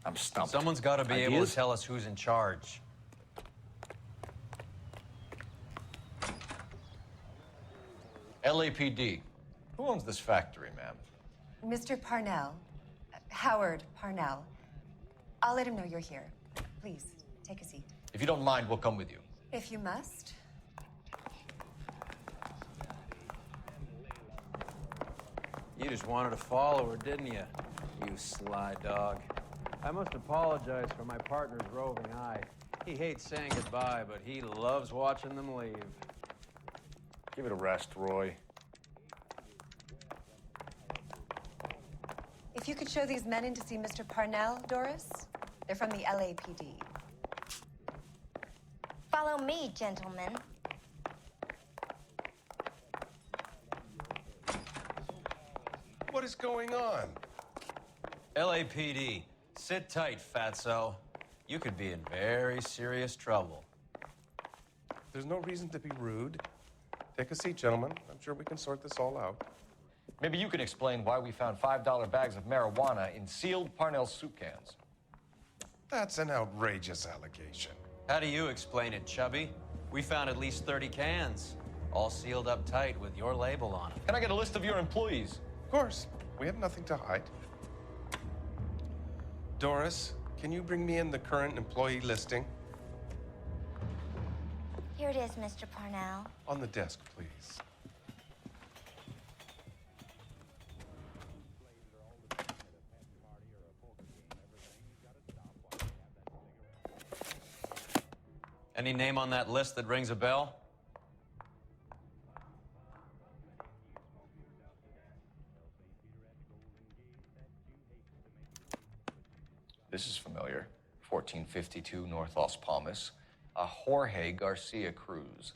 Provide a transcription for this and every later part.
I'm stumped. Someone's got to be able to Ideas? tell us who's in charge. LAPD. Who owns this factory, ma'am? Mr. Parnell. Howard Parnell. I'll let him know you're here. Please, take a seat. If you don't mind, we'll come with you. If you must. You just wanted to follow her, didn't you? You sly dog. I must apologize for my partner's roving eye. He hates saying goodbye, but he loves watching them leave. Give it a rest, Roy. If you could show these men in to see Mr. Parnell, Doris. They're from the LAPD. Follow me, gentlemen. What is going on? LAPD. Sit tight, fatso. You could be in very serious trouble. There's no reason to be rude. Take a seat, gentlemen. I'm sure we can sort this all out. Maybe you can explain why we found $5 bags of marijuana in sealed Parnell soup cans. That's an outrageous allegation. How do you explain it, Chubby? We found at least 30 cans, all sealed up tight with your label on them. Can I get a list of your employees? Of course, we have nothing to hide. Doris, can you bring me in the current employee listing? Here it is, Mr. Parnell. On the desk, please. Any name on that list that rings a bell? This is familiar. 1452 North Las Palmas. A Jorge Garcia Cruz.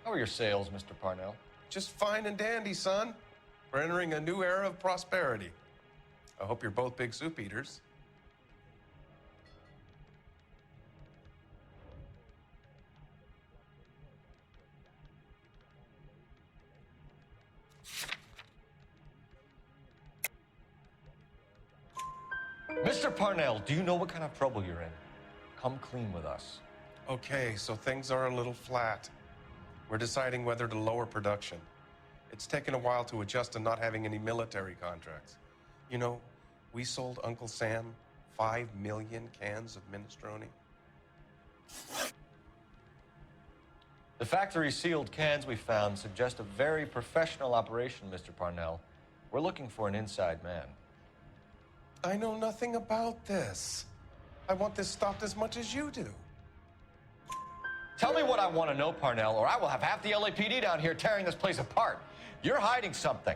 How are your sales, Mr. Parnell? Just fine and dandy, son. We're entering a new era of prosperity. I hope you're both big soup eaters. Mr. Parnell, do you know what kind of trouble you're in? Come clean with us. Okay, so things are a little flat. We're deciding whether to lower production. It's taken a while to adjust to not having any military contracts. You know, we sold Uncle Sam 5 million cans of minestrone. The factory sealed cans we found suggest a very professional operation, Mr. Parnell. We're looking for an inside man. I know nothing about this. I want this stopped as much as you do. Tell me what I want to know, Parnell, or I will have half the LAPD down here tearing this place apart. You're hiding something.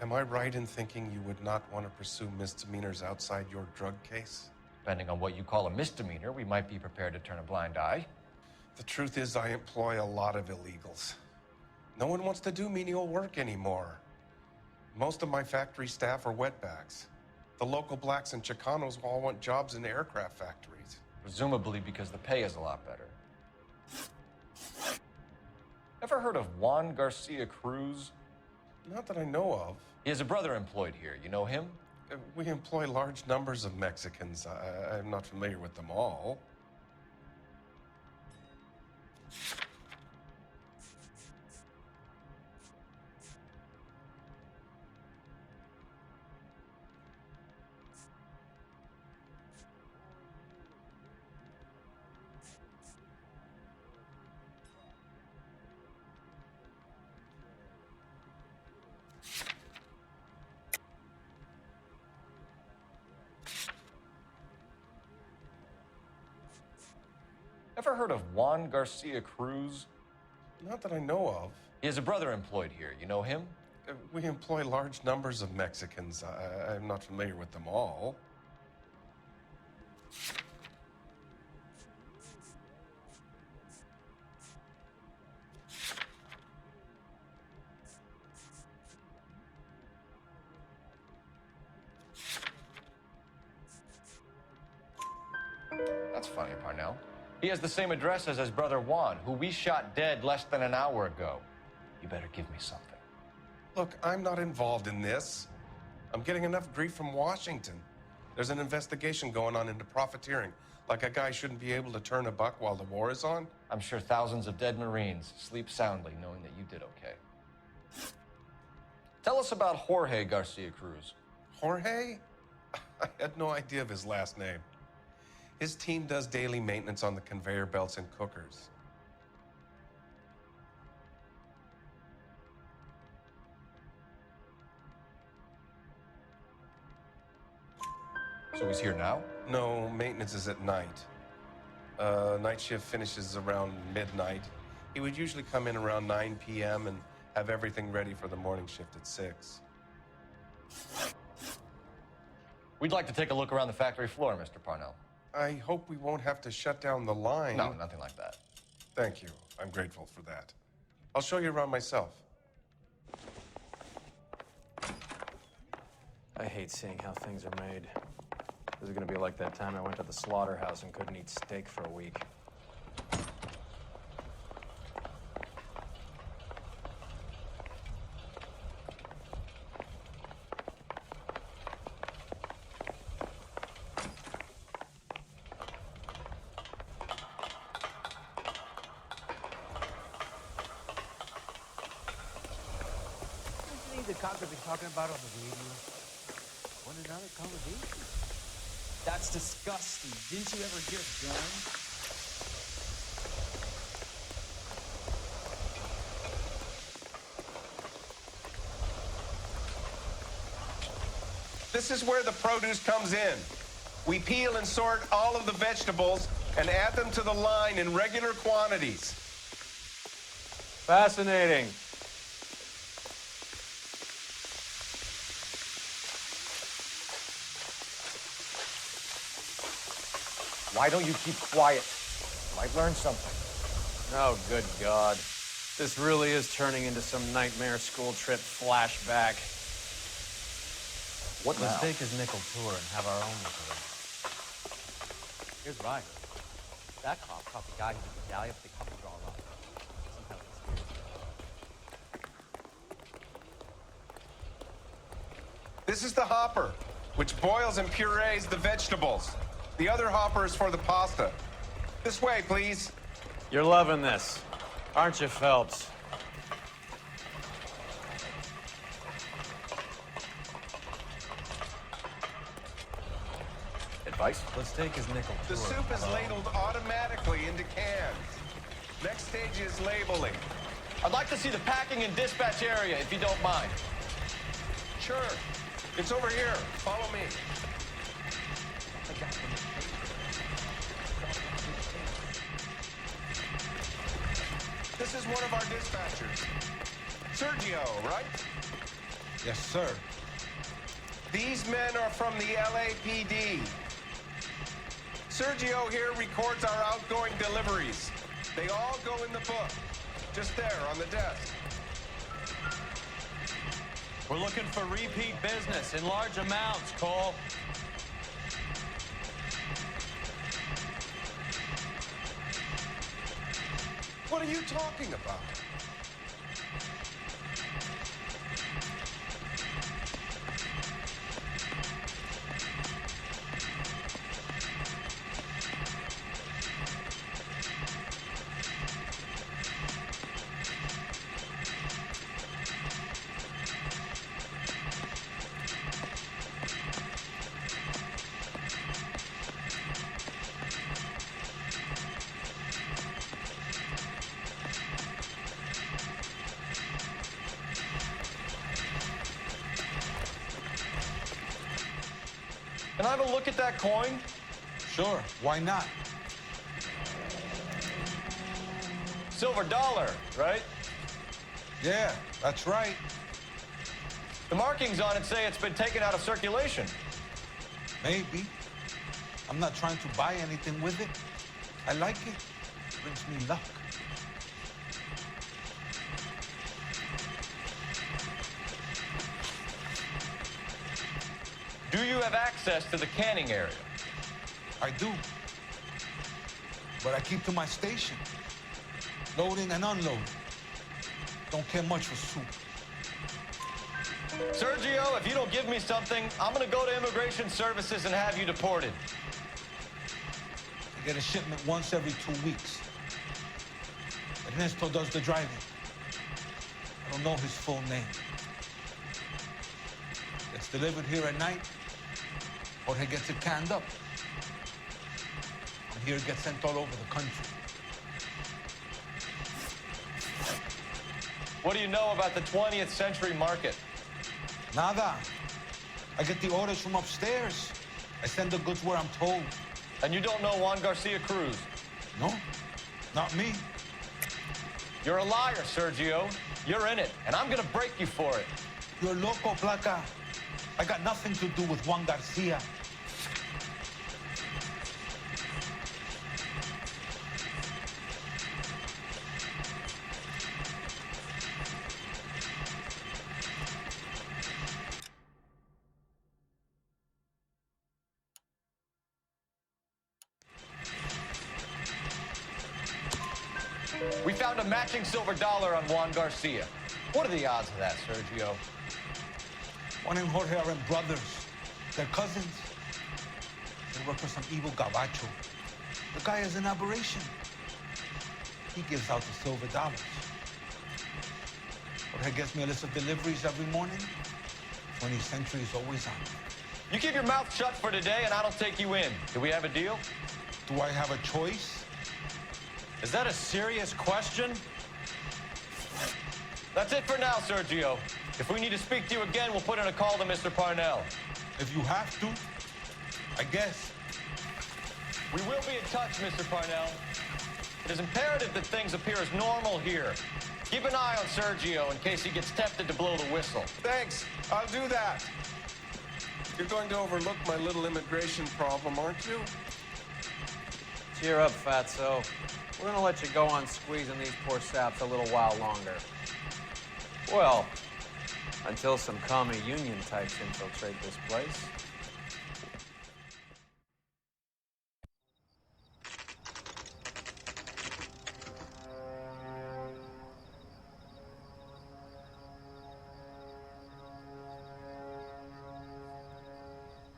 Am I right in thinking you would not want to pursue misdemeanors outside your drug case? Depending on what you call a misdemeanor, we might be prepared to turn a blind eye. The truth is, I employ a lot of illegals. No one wants to do menial work anymore. Most of my factory staff are wetbacks. The local blacks and Chicanos all want jobs in aircraft factories. Presumably because the pay is a lot better. Ever heard of Juan Garcia Cruz? Not that I know of. He has a brother employed here. You know him? We employ large numbers of Mexicans. I'm not familiar with them all. Ever heard of Juan Garcia Cruz? Not that I know of. He has a brother employed here. You know him? We employ large numbers of Mexicans. I'm not familiar with them all. That's funny, Parnell. He has the same address as his brother Juan, who we shot dead less than an hour ago. You better give me something. Look, I'm not involved in this. I'm getting enough grief from Washington. There's an investigation going on into profiteering. Like a guy shouldn't be able to turn a buck while the war is on. I'm sure thousands of dead Marines sleep soundly knowing that you did okay. Tell us about Jorge Garcia Cruz. Jorge? I had no idea of his last name. His team does daily maintenance on the conveyor belts and cookers. So he's here now? No, maintenance is at night. Night shift finishes around midnight. He would usually come in around 9 p.m. and have everything ready for the morning shift at 6. We'd like to take a look around the factory floor, Mr. Parnell. I hope we won't have to shut down the line. No, nothing like that. Thank you. I'm grateful for that. I'll show you around myself. I hate seeing how things are made. This is gonna be like that time I went to the slaughterhouse and couldn't eat steak for a week. The cop they've been talking about on the radio. What another conversation? That's disgusting. Didn't you ever hear guns? This is where the produce comes in. We peel and sort all of the vegetables and add them to the line in regular quantities. Fascinating. Why don't you keep quiet? Might learn something. Oh, good God. This really is turning into some nightmare school trip flashback. What Let's now? take his nickel tour and have our own look around. Here's what I heard. That cop caught the guy who did the galley up the cop draw up. Somehow it's This is the hopper, which boils and purees the vegetables. The other hopper is for the pasta. This way, please. You're loving this, aren't you, Phelps? Advice? Let's take his nickel The tour. soup is ladled automatically into cans. Next stage is labeling. I'd like to see the packing and dispatch area, if you don't mind. Sure. It's over here. Follow me. This is one of our dispatchers. Sergio, right? Yes, sir. These men are from the LAPD. Sergio here records our outgoing deliveries. They all go in the book. Just there on the desk. We're looking for repeat business in large amounts, Cole. What are you talking about? Can I have a look at that coin? Sure, why not? Silver dollar, right? Yeah, that's right. The markings on it say it's been taken out of circulation. Maybe. I'm not trying to buy anything with it. I like it. Brings me luck. Do you have access to the canning area? I do. but I keep to my station. Loading and unloading. Don't care much for soup. Sergio, if you don't give me something, I'm gonna go to Immigration Services and have you deported. I get a shipment once every 2 weeks. Ernesto does the driving. I don't know his full name. Gets delivered here at night, or he gets it canned up. And here it gets sent all over the country. What do you know about the 20th century market? Nada. I get the orders from upstairs. I send the goods where I'm told. And you don't know Juan Garcia Cruz? No, not me. You're a liar, Sergio. You're in it, and I'm gonna break you for it. You're loco, Placa. I got nothing to do with Juan Garcia. We found a matching silver dollar on Juan Garcia. What are the odds of that, Sergio? Juan and Jorge are brothers. They're cousins. They work for some evil gabacho. The guy is an aberration. He gives out the silver dollars. Jorge gets me a list of deliveries every morning. 20th century is always on. You keep your mouth shut for today, and I don't take you in. Do we have a deal? Do I have a choice? Is that a serious question? That's it for now, Sergio. If we need to speak to you again, we'll put in a call to Mr. Parnell. If you have to, I guess. We will be in touch, Mr. Parnell. It is imperative that things appear as normal here. Keep an eye on Sergio in case he gets tempted to blow the whistle. Thanks. I'll do that. You're going to overlook my little immigration problem, aren't you? Cheer up, fatso. We're gonna let you go on squeezing these poor saps a little while longer. Well, until some commie union types infiltrate this place.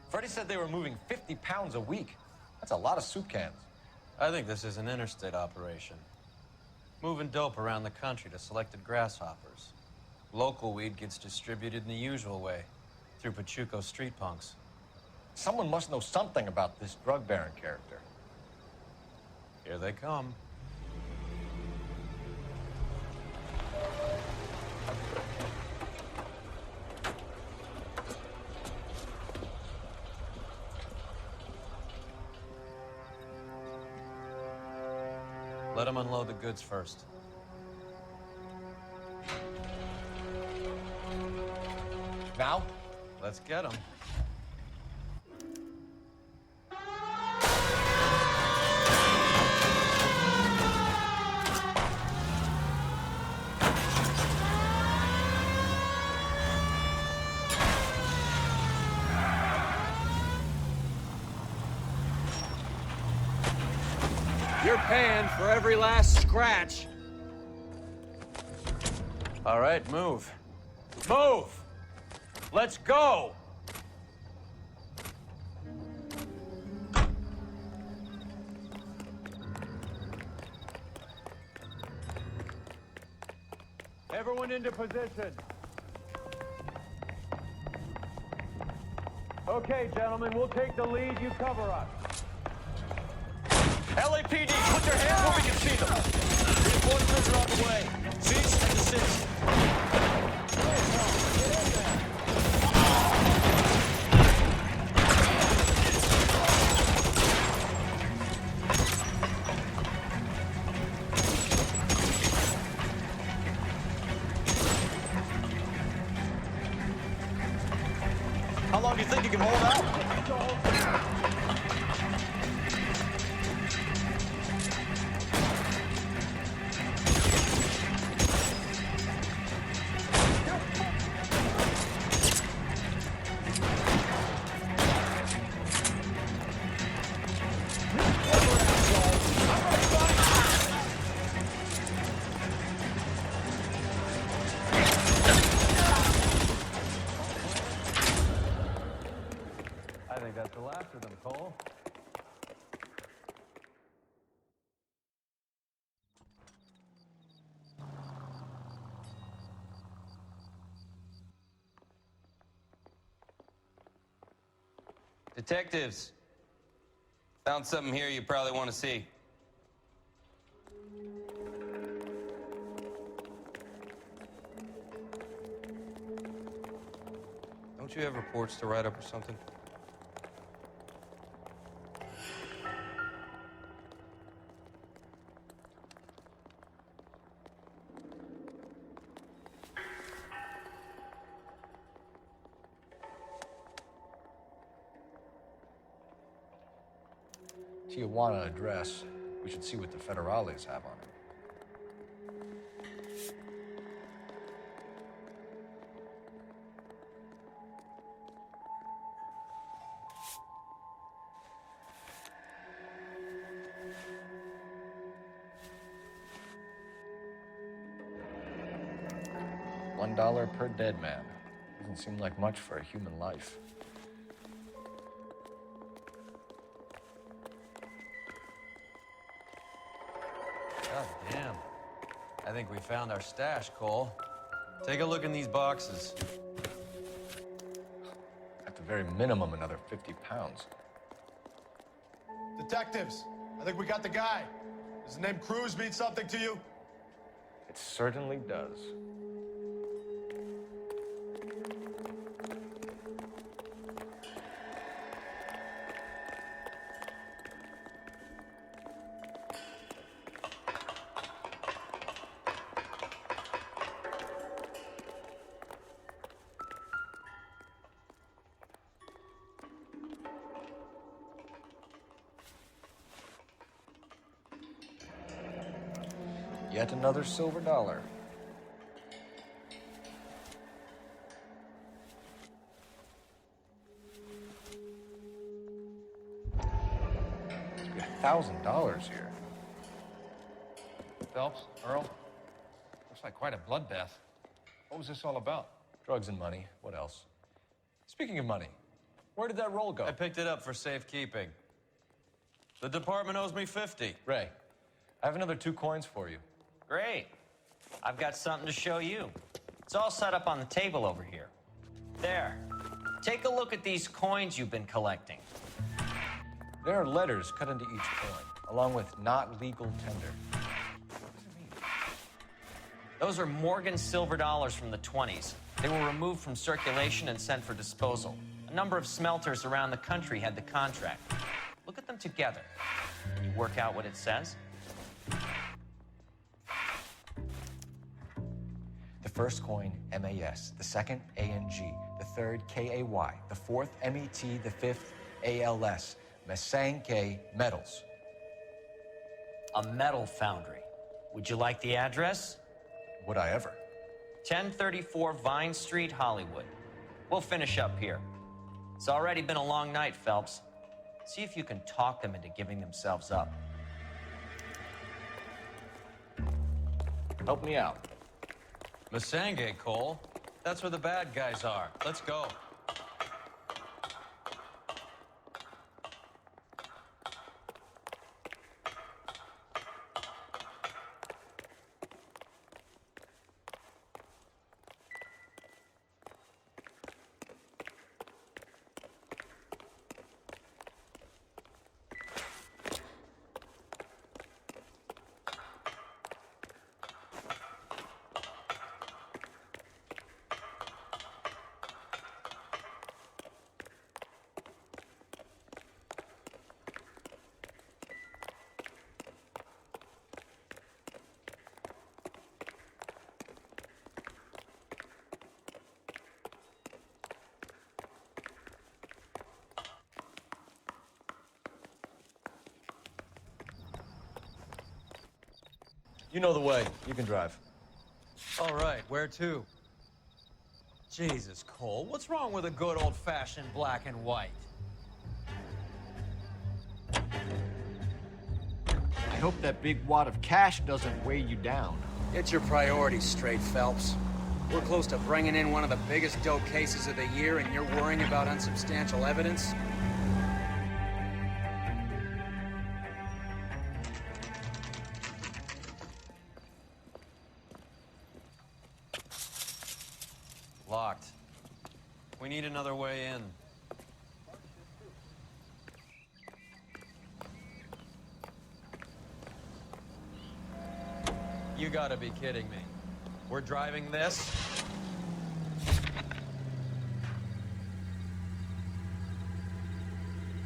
Freddie said they were moving 50 pounds a week. That's a lot of soup cans. I think this is an interstate operation. Moving dope around the country to selected grasshoppers. Local weed gets distributed in the usual way, through Pachuco street punks. Someone must know something about this drug baron character. Here they come. Let them unload the goods first. Now? Let's get them. You're paying for every last scratch. All right, move. Move! Let's go! Everyone into position. Okay, gentlemen, we'll take the lead. You cover us. LAPD, put your hands where we can see them. Reinforcements are on the way. Cease and desist. How long do you think you can hold out? I'm gonna Detectives, found something here you probably want to see. Don't you have reports to write up or something? Tijuana address. We should see what the federales have on it. $1 per dead man. Doesn't seem like much for a human life. God damn. I think we found our stash, Cole. Take a look in these boxes. At the very minimum, another 50 pounds. Detectives, I think we got the guy. Does the name Cruz mean something to you? It certainly does. Yet another silver dollar. Must be $1,000 here. Phelps, Earl, looks like quite a bloodbath. What was this all about? Drugs and money. What else? Speaking of money, where did that roll go? I picked it up for safekeeping. The department owes me 50. Ray, I have another 2 coins for you. Great. I've got something to show you. It's all set up on the table over here. There. Take a look at these coins you've been collecting. There are letters cut into each coin, along with not legal tender. What does it mean? Those are Morgan silver dollars from the 20s. They were removed from circulation and sent for disposal. A number of smelters around the country had the contract. Look at them together. Can you work out what it says? The first coin, MAS. The second, ANG. The third, KAY. The fourth, MET. The fifth, ALS. Masanke Metals. A metal foundry. Would you like the address? Would I ever? 1034 Vine Street, Hollywood. We'll finish up here. It's already been a long night, Phelps. See if you can talk them into giving themselves up. Help me out. Masange, Cole. That's where the bad guys are. Let's go. You know the way. You can drive. All right, where to? Jesus, Cole, what's wrong with a good old-fashioned black and white? I hope that big wad of cash doesn't weigh you down. Get your priorities straight, Phelps. We're close to bringing in one of the biggest dope cases of the year, and you're worrying about unsubstantial evidence? Locked. We need another way in. You gotta be kidding me. We're driving this?